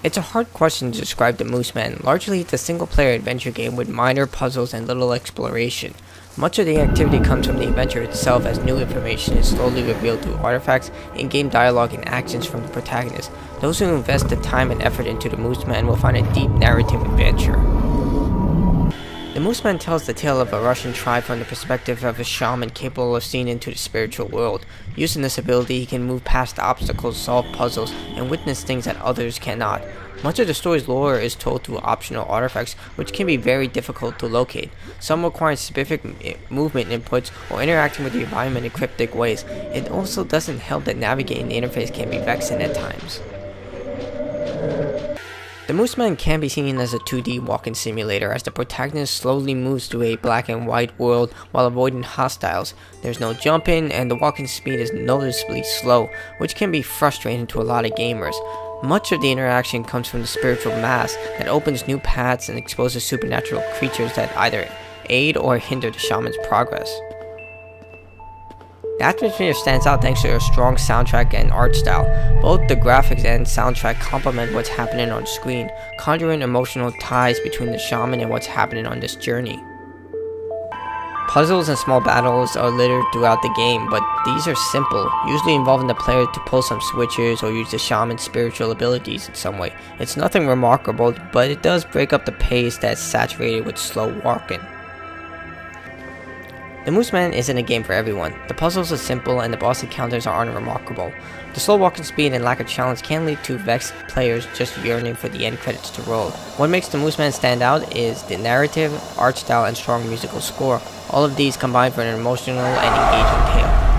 It's a hard question to describe the Mooseman. Largely, it's a single-player adventure game with minor puzzles and little exploration. Much of the activity comes from the adventure itself, as new information is slowly revealed through artifacts, in-game dialogue, and actions from the protagonist. Those who invest the time and effort into the Mooseman will find a deep narrative adventure. The Mooseman tells the tale of a Russian tribe from the perspective of a shaman capable of seeing into the spiritual world. Using this ability, he can move past obstacles, solve puzzles, and witness things that others cannot. Much of the story's lore is told through optional artifacts, which can be very difficult to locate. Some require specific movement inputs or interacting with the environment in cryptic ways. It also doesn't help that navigating the interface can be vexing at times. The Mooseman can be seen as a 2D walking simulator, as the protagonist slowly moves through a black and white world while avoiding hostiles. There's no jumping, and the walking speed is noticeably slow, which can be frustrating to a lot of gamers. Much of the interaction comes from the spiritual mass that opens new paths and exposes supernatural creatures that either aid or hinder the shaman's progress. The atmosphere stands out thanks to a strong soundtrack and art style. Both the graphics and soundtrack complement what's happening on screen, conjuring emotional ties between the shaman and what's happening on this journey. Puzzles and small battles are littered throughout the game, but these are simple, usually involving the player to pull some switches or use the shaman's spiritual abilities in some way. It's nothing remarkable, but it does break up the pace that's saturated with slow walking. The Mooseman isn't a game for everyone. The puzzles are simple and the boss encounters are unremarkable. The slow walking speed and lack of challenge can lead to vexed players just yearning for the end credits to roll. What makes the Mooseman stand out is the narrative, art style, and strong musical score. All of these combine for an emotional and engaging tale.